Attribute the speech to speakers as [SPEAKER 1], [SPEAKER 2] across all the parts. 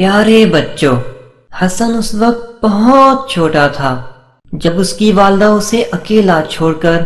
[SPEAKER 1] پیارے بچوں، حسن اس وقت بہت چھوٹا تھا جب اس کی والدہ اسے اکیلا چھوڑ کر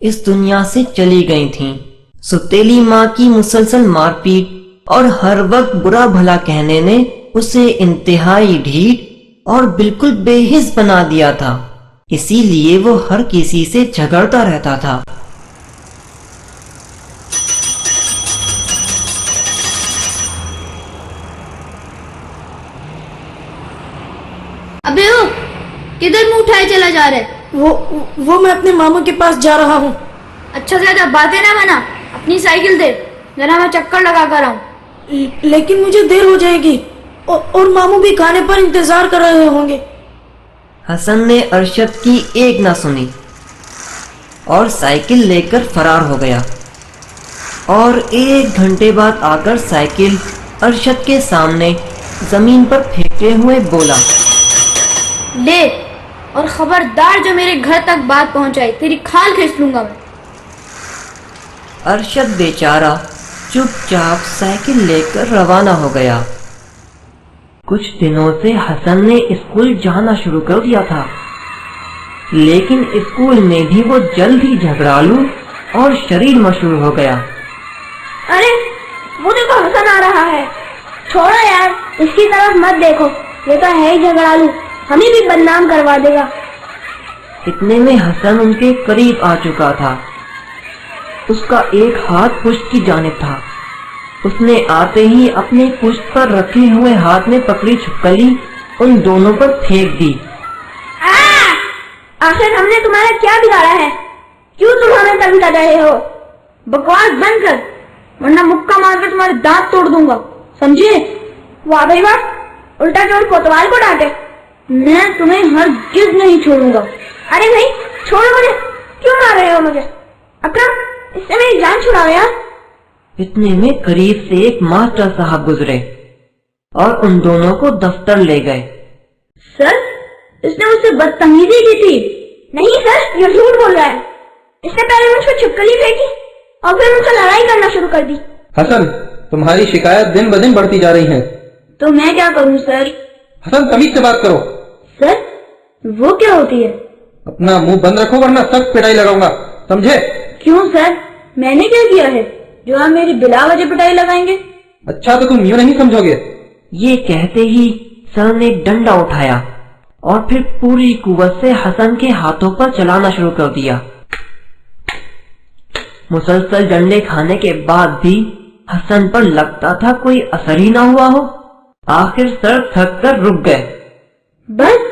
[SPEAKER 1] اس دنیا سے چلی گئی تھیں۔ ستیلی ماں کی مسلسل مار پیٹ اور ہر وقت برا بھلا کہنے نے اسے انتہائی ڈھیٹ اور بالکل بے حس بنا دیا تھا، اسی لیے وہ ہر کسی سے جھگڑتا رہتا تھا۔
[SPEAKER 2] ابے او، کدھر منہ اٹھائے چلا جا رہے؟
[SPEAKER 3] وہ میں اپنے ماموں کے پاس جا رہا ہوں۔
[SPEAKER 2] اچھا زیادہ باتیں نہ بنا، اپنی سائیکل دے، ذرا میں چکر لگا کر آؤں۔
[SPEAKER 3] لیکن مجھے دیر ہو جائے گی اور ماموں بھی کھانے پر انتظار کر رہے ہوں گے۔
[SPEAKER 1] حسن نے ارشد کی ایک نہ سنی اور سائیکل لے کر فرار ہو گیا، اور 1 گھنٹے بعد آ کر سائیکل ارشد کے سامنے زمین پر پھینکتے ہوئے بولا،
[SPEAKER 2] لے، اور خبردار جو میرے گھر تک بات پہنچائی تیری کھال کھینچ لوں گا میں۔
[SPEAKER 1] ارشد بیچارہ چپ چاپ سائیکل لے کر روانہ ہو گیا۔ کچھ دنوں سے حسن نے اسکول جانا شروع کر دیا تھا، لیکن اسکول میں بھی وہ جلد ہی جھگڑالو اور شریر مشہور ہو گیا۔
[SPEAKER 2] ارے وہ دیکھو حسن آ رہا ہے، چھوڑو یار، اس کی طرف مت دیکھو، یہ تو ہے ہی جھگڑالو، ہمیں بھی بدنام کروا دے گا۔
[SPEAKER 1] اتنے میں حسن ان کے قریب آ چکا تھا۔ اس کا ایک ہاتھ پشت کی جانب تھا۔ اس نے آتے ہی اپنے پشت پر رکھے ہوئے ہاتھ میں پکڑی چھپکلی ان دونوں پر پھینک دی۔
[SPEAKER 2] آخر ہم نے تمہارا کیا بگاڑا ہے؟ کیوں تم ہمیں تنگ کر رہے ہو؟ بکواس بند کر، ورنہ مکہ مار کر تمہارے دانت توڑ دوں گا، سمجھے؟ واہ بھائی واہ، الٹا چور کوتوال کو ڈانٹے۔ میں تمہیں ہرگز نہیں چھوڑوں گا۔ ارے بھائی چھوڑو مجھے، کیوں مار رہے ہو مجھے؟ اکرم، اس سے میری جان چھڑاؤ یار۔
[SPEAKER 1] اتنے میں قریب سے ایک ماسٹر صاحب گزرے اور ان دونوں کو دفتر لے گئے۔
[SPEAKER 2] سر، اس نے مجھ سے بدتمیزی کی تھی۔ نہیں سر، یہ جھوٹ بول رہا ہے، اس نے پہلے مجھ کو چھپکلی پھینکی اور پھر مجھ سے لڑائی کرنا شروع کر دی۔
[SPEAKER 4] حسن، تمہاری شکایت دن بدن بڑھتی جا رہی ہے۔
[SPEAKER 2] تو میں کیا کروں سر؟
[SPEAKER 4] حسن، تمیز سے بات کرو۔
[SPEAKER 2] سر، وہ کیا ہوتی ہے؟
[SPEAKER 4] اپنا منہ بند رکھو ورنہ سخت پٹائی لگاؤں گا، سمجھے؟
[SPEAKER 2] کیوں سر، میں نے کیا کیا ہے جو آپ میری بلا وجہ پٹائی لگائیں گے؟
[SPEAKER 4] اچھا تو تم یوں نہیں سمجھو گے۔
[SPEAKER 1] یہ کہتے ہی سر نے ڈنڈا اٹھایا اور پھر پوری قوت سے حسن کے ہاتھوں پر چلانا شروع کر دیا۔ مسلسل ڈنڈے کھانے کے بعد بھی حسن پر لگتا تھا کوئی اثر ہی نہ ہوا ہو۔ آخر سر تھک کر رک گئے۔
[SPEAKER 2] بس،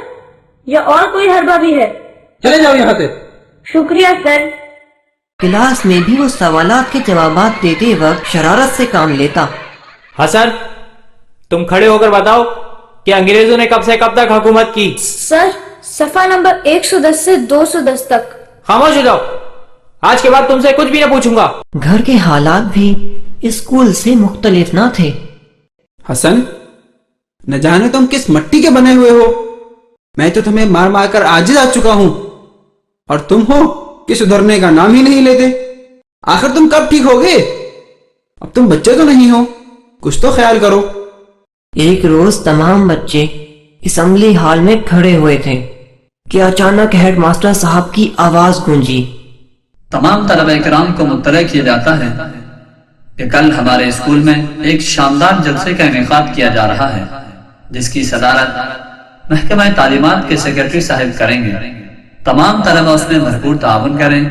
[SPEAKER 2] یا اور کوئی حربہ بھی ہے؟
[SPEAKER 4] چلے جاؤ یہاں سے۔
[SPEAKER 2] شکریہ سر۔
[SPEAKER 1] کلاس میں بھی وہ سوالات کے جوابات دیتے وقت شرارت سے کام لیتا۔
[SPEAKER 5] حسن، تم کھڑے ہو کر بتاؤ کہ انگریزوں نے کب سے کب تک حکومت کی؟
[SPEAKER 2] سر، صفحہ نمبر 110 سے 210 تک۔
[SPEAKER 5] خاموش ہو جاؤ، آج کے بعد تم سے کچھ بھی نہ پوچھوں گا۔
[SPEAKER 1] گھر کے حالات بھی اسکول سے مختلف نہ تھے۔
[SPEAKER 6] حسن، نہ جانے تم کس مٹی کے بنے ہوئے ہو، میں تو تمہیں مار مار کر عاجز آ چکا ہوں، اور تم ہو کہ سدھرنے کا نام ہی نہیں لیتے۔ آخر تم کب ٹھیک ہوگے؟ اب تم بچے تو نہیں ہو، کچھ تو خیال کرو۔
[SPEAKER 1] ایک روز تمام بچے اسمبلی ہال میں کھڑے ہوئے تھے کہ اچانک ہیڈ ماسٹر صاحب کی آواز گونجی۔
[SPEAKER 7] تمام طلبہ کرام کو مطلع کیا جاتا ہے کہ کل ہمارے اسکول میں ایک شاندار جلسے کا انعقاد کیا جا رہا ہے، جس کی صدارت محکمہ تعلیمات کے سیکرٹری صاحب کریں گے۔ تمام طلبہ اس میں بھرپور تعاون کریں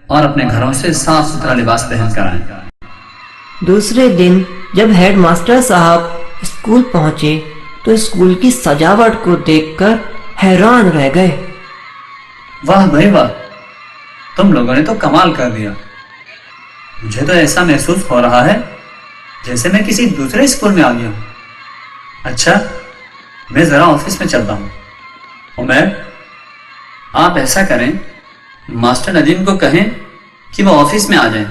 [SPEAKER 7] اور اپنے گھروں سے صاف ستھرا لباس پہن کر آئیں۔
[SPEAKER 1] دوسرے دن جب ہیڈ ماسٹر صاحب اسکول پہنچے تو اسکول کی سجاوٹ کو دیکھ کر حیران رہ گئے۔
[SPEAKER 7] واہ بھائی واہ، تم لوگوں نے تو کمال کر دیا۔ مجھے تو ایسا محسوس ہو رہا ہے جیسے میں کسی دوسرے اسکول میں آ گیا ہوں۔ اچھا، میں ذرا آفس میں چلتا ہوں۔ عمیر، آپ ایسا کریں، ماسٹر ندیم کو کہیں کہ وہ آفس میں آ جائیں،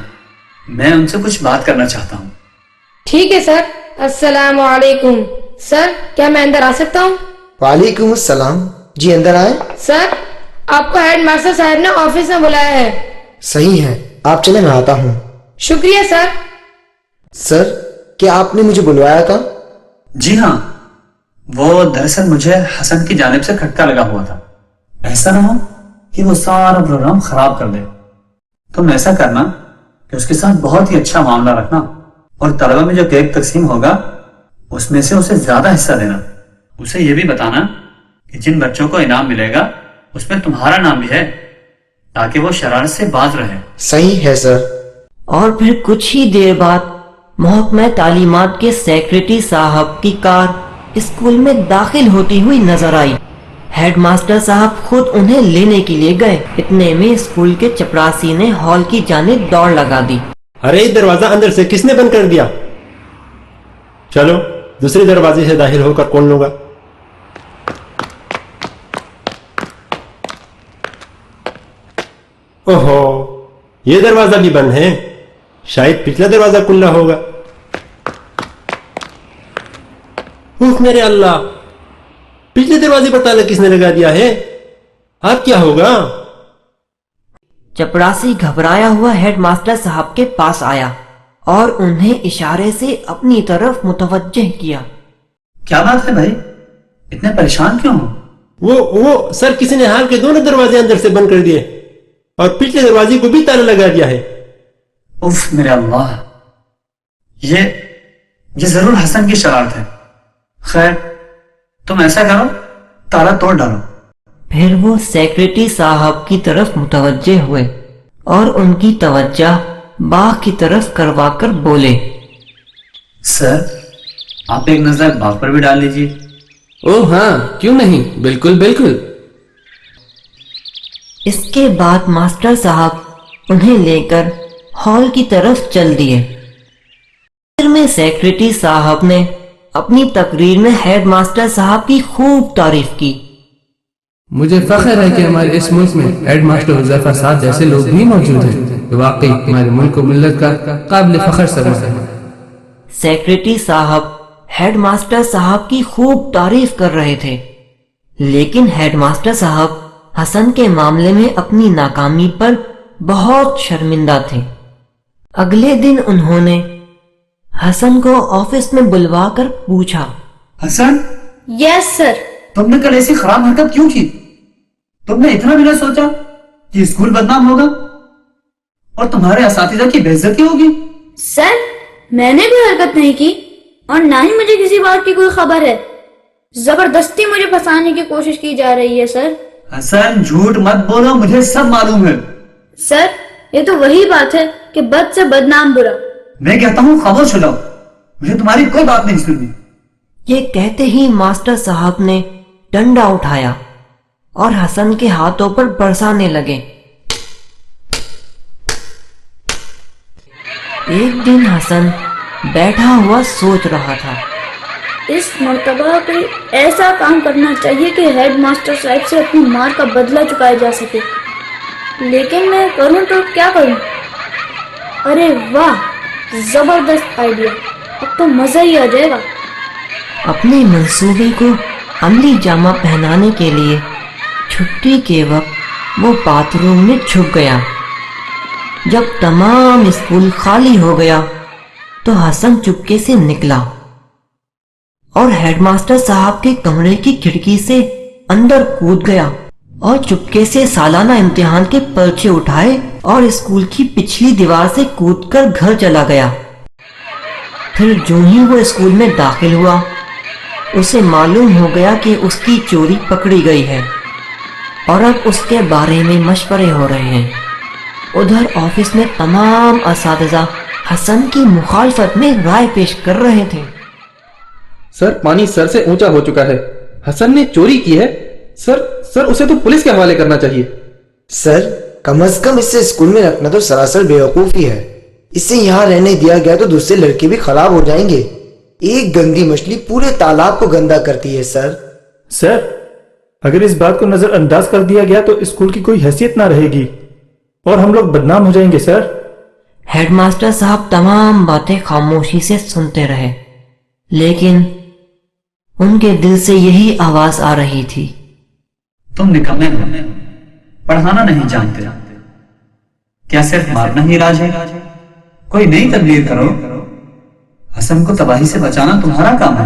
[SPEAKER 7] میں ان سے کچھ بات کرنا چاہتا ہوں۔
[SPEAKER 8] ٹھیک ہے سر۔ السلام علیکم سر، کیا میں اندر آ سکتا ہوں؟
[SPEAKER 9] وعلیکم السلام، جی اندر آئیں۔
[SPEAKER 8] سر، آپ کو ہیڈ ماسٹر صاحب نے آفس میں بلایا ہے۔
[SPEAKER 9] صحیح ہے، آپ چلیں میں آتا ہوں۔
[SPEAKER 8] شکریہ سر۔
[SPEAKER 9] سر، کیا آپ نے مجھے بلوایا تھا؟
[SPEAKER 7] جی ہاں، وہ دراصل مجھے حسن کی جانب سے کھٹکا لگا ہوا تھا. ایسا نہ ہو کہ وہ سارا پروگرام خراب کر دے. تم ایسا کرنا کہ اس کے ساتھ بہت ہی اچھا معاملہ رکھنا, اور طلبہ میں جو کیک تقسیم ہوگا اس میں سے اسے زیادہ حصہ دینا. اسے یہ بھی بتانا کہ جن بچوں کو انعام ملے گا اس میں تمہارا نام بھی ہے, تاکہ وہ شرارت سے باز رہے.
[SPEAKER 9] صحیح ہے سر.
[SPEAKER 1] اور پھر کچھ ہی دیر بعد محکمہ تعلیمات کے سیکریٹری صاحب کی کار اسکول میں داخل ہوتی ہوئی نظر آئی. ہیڈ ماسٹر صاحب خود انہیں لینے کے لیے گئے. اتنے میں اسکول کے چپراسی نے ہال کی جانب دوڑ لگا دی.
[SPEAKER 10] ارے دروازہ اندر سے کس نے بند کر دیا؟ چلو دوسرے دروازے سے داخل ہو کر کون لوں گا. اوہو, یہ دروازہ بھی بند ہے. شاید پچھلا دروازہ کھلا ہوگا. اوہ میرے اللہ, پچھلے دروازے پر تالا کس نے لگا دیا ہے؟ اب کیا ہوگا؟
[SPEAKER 1] چپراسی گھبرایا ہوا ہیڈ ماسٹر صاحب کے پاس آیا اور انہیں اشارے سے اپنی طرف متوجہ کیا.
[SPEAKER 7] کیا بات ہے بھائی, اتنے پریشان کیوں ہو؟
[SPEAKER 10] وہ سر, کسی نے حال کے دونوں دروازے اندر سے بند کر دیے اور پچھلے دروازے کو بھی تالا لگا دیا ہے.
[SPEAKER 7] اف میرے اللہ, یہ ضرور حسن کی شرارت ہے. خیر تم ایسا کرو, تالا توڑ ڈالو.
[SPEAKER 1] پھر وہ سیکریٹری صاحب کی طرف متوجہ ہوئے اور ان کی توجہ باغ کی طرف کروا کر بولے,
[SPEAKER 7] سر آپ ایک نظر باغ پر بھی ڈال لیجیے.
[SPEAKER 11] اوہ ہاں, کیوں نہیں, بالکل بالکل.
[SPEAKER 1] اس کے بعد ماسٹر صاحب انہیں لے کر ہال کی طرف چل دیے. پھر میں سیکریٹری صاحب نے اپنی تقریر میں ہیڈ ماسٹر صاحب کی خوب تعریف کی.
[SPEAKER 11] مجھے فخر ہے کہ ہمارے اس ملک میں ہیڈ ماسٹر حذیفہ صاحب جیسے لوگ بھی موجود ہیں. واقعی ہمارے ملک و ملت کا قابل فخر سرمایہ ہے.
[SPEAKER 1] سیکریٹری صاحب ہیڈ ماسٹر صاحب کی خوب تعریف کر رہے تھے, لیکن ہیڈ ماسٹر صاحب حسن کے معاملے میں اپنی ناکامی پر بہت شرمندہ تھے. اگلے دن انہوں نے حسن کو آفس میں بلوا کر پوچھا,
[SPEAKER 7] حسن,
[SPEAKER 2] یس سر.
[SPEAKER 7] تم نے کل ایسی خراب حرکت کیوں کی؟ تم نے اتنا بھی نہ سوچا کہ اسکول بدنام ہوگا اور تمہارے اساتذہ کی بے عزتی ہوگی؟
[SPEAKER 2] سر میں نے بھی حرکت نہیں کی اور نہ ہی مجھے کسی بات کی کوئی خبر ہے. زبردستی مجھے پھنسانے کی کوشش کی جا رہی ہے سر.
[SPEAKER 7] حسن جھوٹ مت بولو, مجھے سب معلوم ہے.
[SPEAKER 2] سر یہ تو وہی بات ہے کہ بد سے بدنام برا.
[SPEAKER 7] میں کہتا ہوں خاموش ہو جاؤ, مجھے تمہاری کوئی بات نہیں سننی.
[SPEAKER 1] یہ کہتے ہی ماسٹر صاحب نے ڈنڈا اٹھایا اور حسن کے ہاتھوں پر برسانے لگے. ایک دن حسن بیٹھا ہوا سوچ رہا تھا,
[SPEAKER 2] اس مرتبہ کوئی ایسا کام کرنا چاہیے کہ ہیڈ ماسٹر صاحب سے اپنی مار کا بدلہ چکایا جا سکے. لیکن میں کروں تو کیا کروں؟ ارے واہ, زبردست آئیڈیا, اب تو مزہ ہی آ جائے گا.
[SPEAKER 1] اپنے منصوبے کو عملی جامہ پہنانے کے لیے چھٹی کے وقت وہ باتھ روم میں چھپ گیا. جب تمام اسکول خالی ہو گیا تو حسن چپکے سے نکلا اور ہیڈ ماسٹر صاحب کے کمرے کی کھڑکی سے اندر کود گیا اور چپکے سے سالانہ امتحان کے پرچے اٹھائے اور اسکول کی پچھلی دیوار سے کود کر گھر چلا گیا. پھر جو ہی وہ اسکول میں داخل ہوا اسے معلوم ہو گیا کہ اس کی چوری پکڑی گئی ہے اور اب اس کے بارے میں مشورے ہو رہے ہیں. ادھر آفس میں تمام اساتذہ حسن کی مخالفت میں رائے پیش کر رہے تھے.
[SPEAKER 4] سر پانی سر سے اونچا ہو چکا ہے, حسن نے چوری کی ہے. سر اسے تو پولیس کے حوالے کرنا چاہیے.
[SPEAKER 9] سر کم از کم اسے اسکول میں رکھنا تو سراسر بیوقوفی ہے. اسے یہاں رہنے دیا گیا تو دوسرے لڑکے بھی خراب ہو جائیں گے. ایک گندی مچھلی پورے تالاب کو گندا کرتی ہے.
[SPEAKER 12] سر اگر اس بات کو نظر انداز کر دیا گیا تو اسکول کی کوئی حیثیت نہ رہے گی اور ہم لوگ بدنام ہو جائیں گے. سر
[SPEAKER 1] ہیڈ ماسٹر صاحب تمام باتیں خاموشی سے سنتے رہے, لیکن ان کے دل سے یہی آواز آ رہی تھی,
[SPEAKER 7] تم نکمے ہو, پڑھانا نہیں جانتے. کیا صرف مارنا ہی علاج ہے؟ کوئی نئی تبدیل کرو. حسن کو تباہی سے بچانا تمہارا کام ہے.